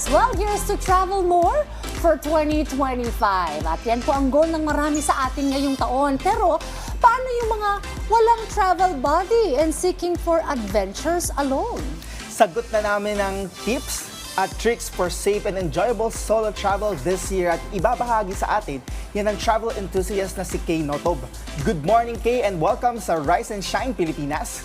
12 years to travel more for 2025. At yan po ang goal ng marami sa atin ngayong taon. Pero paano yung mga walang travel buddy and seeking for adventures alone? Sagot na namin ng tips at tricks for safe and enjoyable solo travel this year at ibabahagi sa atin yan ang travel enthusiast na si Kay Notob. Good morning, Kay, and welcome sa Rise and Shine Pilipinas.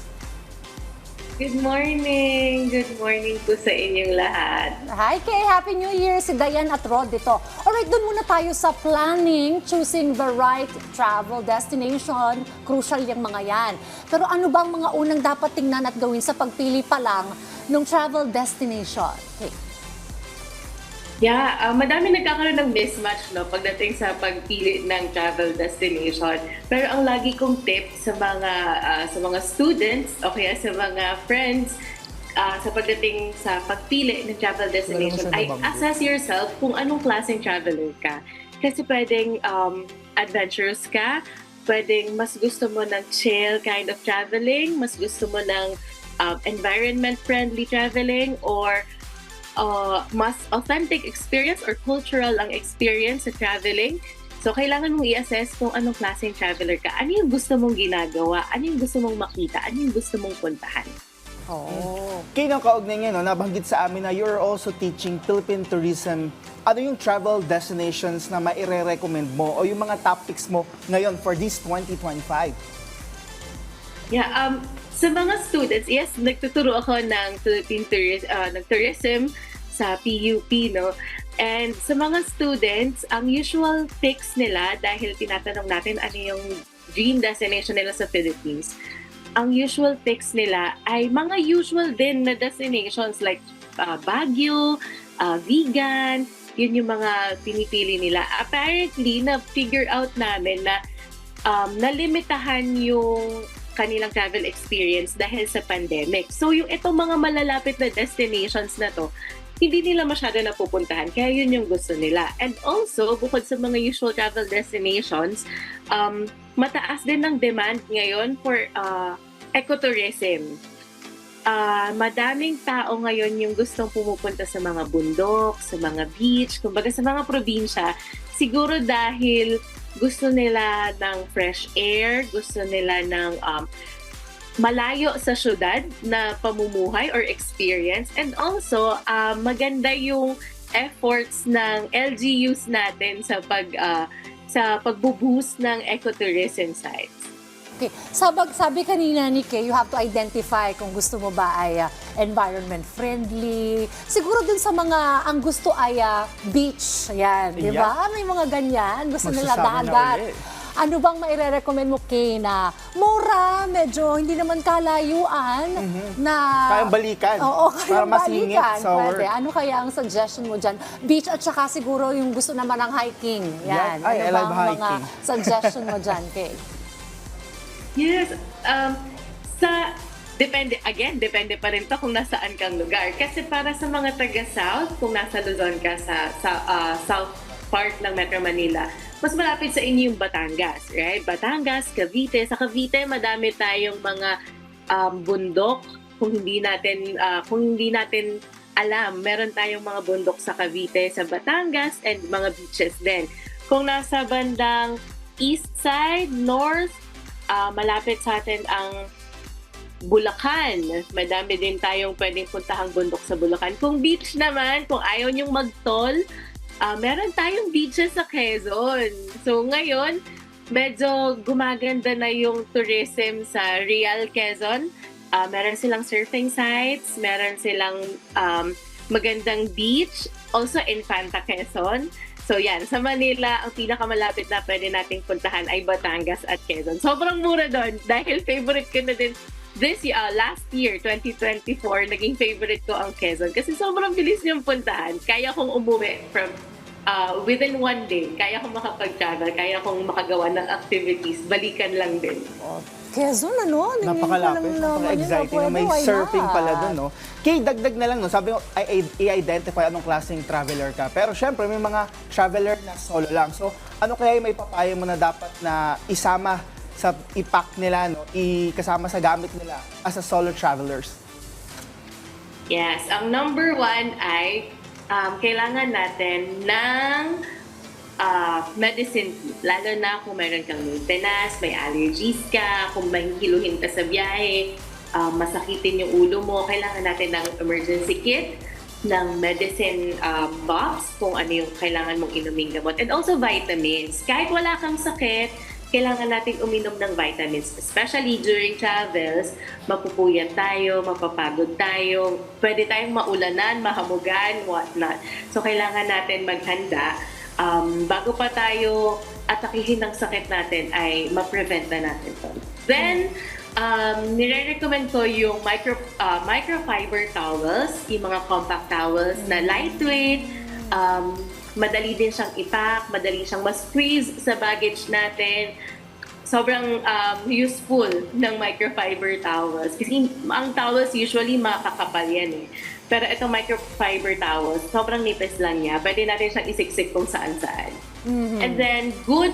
Good morning! Good morning po sa inyong lahat. Hi Kay, Happy New Year! Si Diane at Rod dito. Alright, doon muna tayo sa planning, choosing the right travel destination. Crucial yung mga yan. Pero ano bang mga unang dapat tingnan at gawin sa pagpili pa lang ng travel destination? Okay. Yeah, madami nagkakaroon ng mismatch pagdating sa pagpili ng travel destination. Pero ang lagi kong tip sa mga students o kaya sa mga friends sa pagdating sa pagpili ng travel destination ay assess yourself kung anong klaseng traveler ka. Kasi pwedeng adventurous ka, pwedeng mas gusto mo ng chill kind of traveling, mas gusto mo ng environment-friendly traveling, or mas authentic experience or cultural ang experience sa traveling. So, kailangan mong i-assess kung anong klaseng traveler ka. Ano yung gusto mong ginagawa? Ano yung gusto mong makita? Ano yung gusto mong puntahan? Oh. Kay, nang kaugnay niya, nabanggit sa amin na you're also teaching Philippine tourism. Ano yung travel destinations na maire-recommend mo o yung mga top picks mo ngayon for this 2025? Yeah, sa mga students, yes, nagtuturo ako ng Philippine tourism sa PUP, no? And sa mga students, ang usual picks nila, dahil tinatanong natin ano yung dream destination nila sa Philippines, ang usual picks nila ay mga usual din na destinations like Baguio, Vigan, yun yung mga pinipili nila. Apparently, na-figure out namin na nalimitahan yung kanilang travel experience dahil sa pandemic. So yung itong mga malalapit na destinations na to, hindi nila masyado napupuntahan. Kaya yun yung gusto nila. And also, bukod sa mga usual travel destinations, mataas din ng demand ngayon for ecotourism. Madaming tao ngayon yung gustong pumupunta sa mga bundok, sa mga beach, kumbaga sa mga probinsya. Siguro dahil gusto nila ng fresh air, gusto nila ng malayo sa syudad na pamumuhay or experience. And also, maganda yung efforts ng LGUs natin sa pagbo-boost ng ecotourism sites. Okay. Sabi kanina ni Kay, you have to identify kung gusto mo ba ay environment friendly. Siguro dun sa mga ang gusto ay beach. Ayan, di ba? May mga ganyan. Gusto nila dagat. Ano bang maire-recommend mo, Kay, na mura, medyo hindi naman kalayuan, na Kayang balikan. Oo, para mas ingit sa work. Pwede. Ano kaya ang suggestion mo dyan? Beach at saka siguro yung gusto naman ng hiking. Yan. Ay, I Ano love bang mga hiking. suggestion mo dyan, Kay? Yes, depende pa rin to kung nasaan kang lugar. Kasi para sa mga taga-South, kung nasa Luzon ka sa South part ng Metro Manila, mas malapit sa inyo yung Batangas, right? Batangas, Cavite. Sa Cavite, madami tayong mga bundok. Kung hindi natin alam, meron tayong mga bundok sa Cavite, sa Batangas, and mga beaches din. Kung nasa bandang east side, north, malapit sa atin ang Bulacan. Madami din tayong pwedeng puntahang bundok sa Bulacan. Kung beach naman, kung ayaw niyong mag-tol, meron tayong beaches sa Quezon. So ngayon, medyo gumaganda na yung tourism sa Real Quezon. Meron silang surfing sites, meron silang magandang beach, also Infanta Quezon. So yan, sa Manila, ang pinakamalapit na pwede nating puntahan ay Batangas at Quezon. Sobrang mura doon dahil favorite ko na din last year, 2024, naging favorite ko ang Quezon kasi sobrang bilis niyang puntahan. Kaya kong umuwi from within one day. Kaya kong makapag-travel, kaya kong makagawa ng activities. Balikan lang din. Quezon, ano? Napakalapit, napaka-exciting na may surfing pala doon, no? Kay, dagdag na lang, no? Sabi ko, i-identify anong klaseng traveler ka. Pero syempre, may mga traveler na solo lang. So, ano kaya yung may papayo mo na dapat na isama sa ipack nila, no? Ikasama sa gamit nila as a solo travelers? Yes, ang number one ay kailangan natin ng medicine kit. Lalo na kung meron kang maintenance, may allergies ka, kung may hiluhin ka sa biyahe, masakitin yung ulo mo, kailangan natin ng emergency kit, ng medicine box, kung ano yung kailangan mong inuming gamot. And also vitamins. Kahit wala kang sakit, kailangan nating uminom ng vitamins. Especially during travels, mapupuyat tayo, mapapagod tayo, pwede tayong maulanan, mahamugan, whatnot. So kailangan natin maghanda bago pa tayo atakihin ng sakit natin ay ma-prevent na natin to. Then, nire-recommend ko yung microfiber towels, yung mga compact towels na lightweight, madali din siyang ipack, madali siyang ma-squeeze sa baggage natin. Sobrang useful ng microfiber towels. Kasi ang towels usually makakapal yan eh. Pero itong microfiber towels, sobrang nipis lang niya. Pwede natin siyang isiksik kung saan-saan. And then, good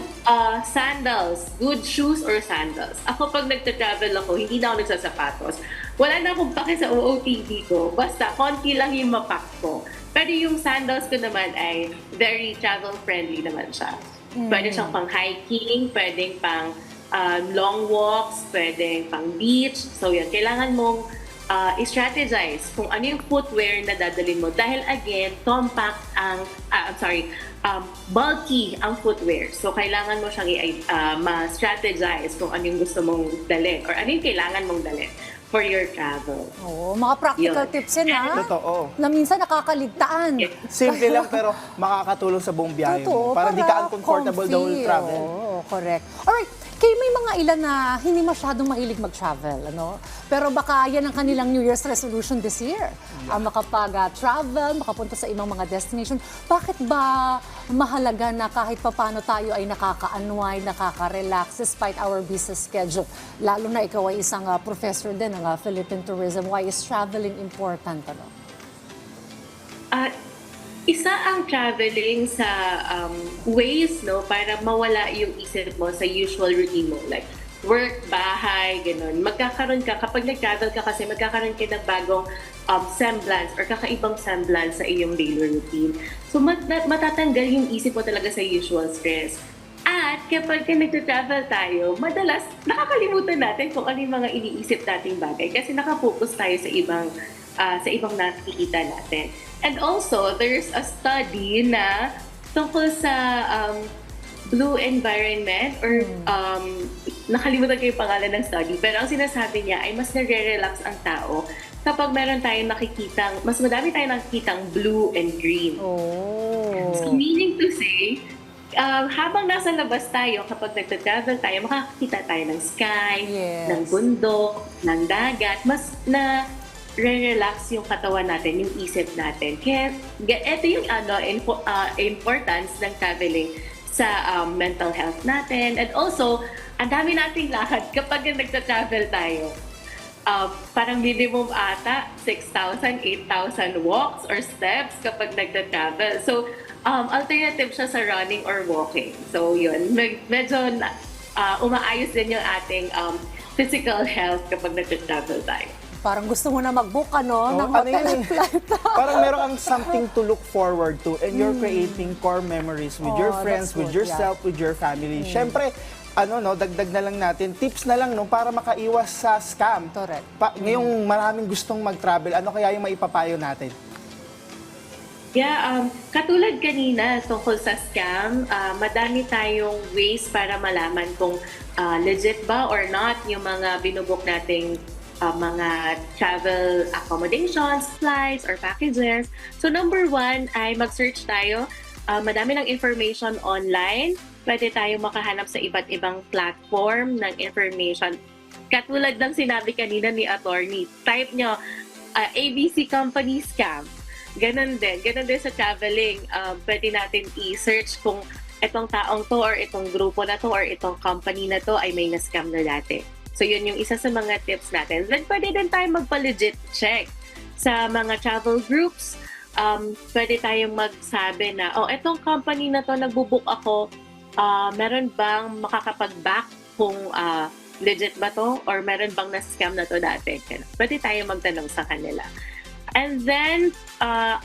sandals, good shoes or sandals. Ako pag nagta-travel ako, hindi na ako nagsasapatos. Wala na akong pake sa OOTD ko. Basta, konti lang yung mapak ko. Pero yung sandals ko naman ay very travel-friendly naman siya. Pwede siyang pang hiking, pwedeng pang long walks, pwedeng pang beach. So yan, kailangan mong i-strategize kung ano yung footwear na dadalhin mo. Dahil again, compact ang, bulky ang footwear. So kailangan mo siyang ma-strategize kung ano yung gusto mong dalhin or ano yung kailangan mong dalhin for your travel. Oo, mga practical Yun. tips yan ha. Totoo. Na minsan nakakaligtaan. Yes. Simple lang pero makakatulong sa buong biyahe mo. Para di ka uncomfortable the whole travel. Oo, correct. Alright, kayo may mga ilan na hindi masyadong mahilig mag-travel, ano? Pero baka yan ang kanilang New Year's resolution this year. Makapag-travel, makapunta sa ibang mga destination. Bakit ba mahalaga na kahit papano tayo ay nakaka-unwind, nakaka-relax despite our busy schedule? Lalo na ikaw ay isang professor din ng Philippine Tourism. Why is traveling important? Ano? Isa ang traveling sa ways para mawala yung isip mo sa usual routine mo. Like work, bahay, ganun. Magkakaroon ka, kapag nag-travel ka kasi, magkakaroon ka ng bagong semblance or kakaibang semblance sa iyong daily routine. So matatanggal yung isip mo talaga sa usual stress. At kapag nag-travel tayo, madalas nakakalimutan natin kung ano yung mga iniisip nating bagay kasi nakafocus tayo sa ibang nakikita natin. And also, there's a study na tungkol sa blue environment or nakalimutan ko yung pangalan ng study, pero ang sinasabi niya ay mas nare-relax ang tao kapag meron tayong mas madami tayong nakikitang blue and green. Oh. So, meaning to say, habang nasa labas tayo, kapag nagta-travel tayo, makakakita tayo ng sky, Yes. ng bundok, ng dagat, mas na re-relax yung katawan natin, yung isip natin. Kaya ito yung importance ng traveling sa mental health natin. And also, ang dami nating lakad kapag nagta-travel tayo. Parang minimum ata 6,000, 8,000 walks or steps kapag nagta-travel. So, alternative siya sa running or walking. So, yun. Medyo umaayos din yung ating physical health kapag nagta-travel tayo. Parang gusto mo na mag-book, ano, ng hotel and flight. Parang meron kang something to look forward to and you're creating core memories with your friends, that's with good, yourself, with your family. Siyempre, dagdag na lang natin, tips na lang para makaiwas sa scam. Correct. Ngayong maraming gustong mag-travel, ano kaya yung maipapayo natin? Yeah, katulad kanina tungkol sa scam, madami tayong ways para malaman kung legit ba or not yung mga binubok nating mga travel accommodations, flights, or packages. So number 1 ay mag-search tayo. Madami ng information online. Pwede tayo makahanap sa iba't ibang platform ng information. Katulad ng sinabi kanina ni attorney, type nyo ABC company scam. Ganon din sa traveling. Pwede natin i-search kung itong taong to or itong grupo na to or itong company na to ay may na-scam na dati. So yun yung isa sa mga tips natin. Then pwede din tayo magpa-legit check sa mga travel groups. Pwede tayong magsabi na, etong company na to, nagbubook ako, meron bang makakapag-back kung legit ba to or meron bang na-scam na to dati? Pwede tayong magtanong sa kanila. And then,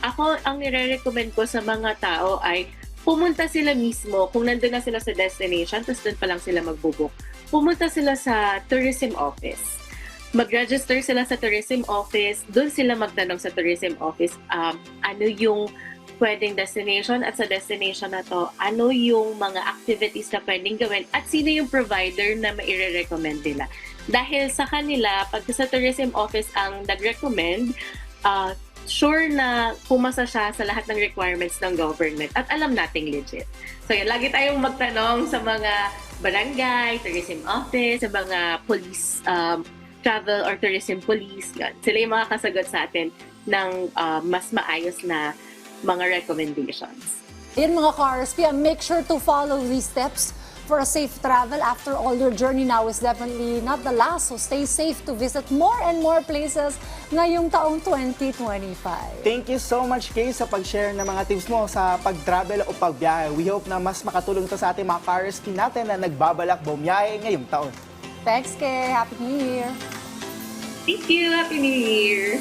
ako, ang nire-recommend ko sa mga tao ay pumunta sila mismo, kung nandun na sila sa destination, tapos doon pa lang sila magbubuk, pumunta sila sa tourism office. Mag-register sila sa tourism office, doon sila magtanong sa tourism office, ano yung pwedeng destination at sa destination na to, ano yung mga activities na pwedeng gawin at sino yung provider na maire-recommend nila. Dahil sa kanila, pag sa tourism office ang nag-recommend, sure na pumasa siya sa lahat ng requirements ng government at alam nating legit. So yun, lagi tayong magtanong sa mga barangay, tourism office, sa mga police, travel or tourism police. Yun. Sila yung mga kasagot sa atin ng mas maayos na mga recommendations. Yan mga ka-RSP, make sure to follow these steps for a safe travel. After all, your journey now is definitely not the last. So stay safe to visit more and more places ngayong taong 2025. Thank you so much, Kay, sa pag-share ng mga tips mo sa pag-travel o pagbiyahe. We hope na mas makatulong to sa ating mga ka-RSP natin na nagbabalak bumiyahe ngayong taon. Thanks, Kay. Happy New Year. Thank you! Happy New Year!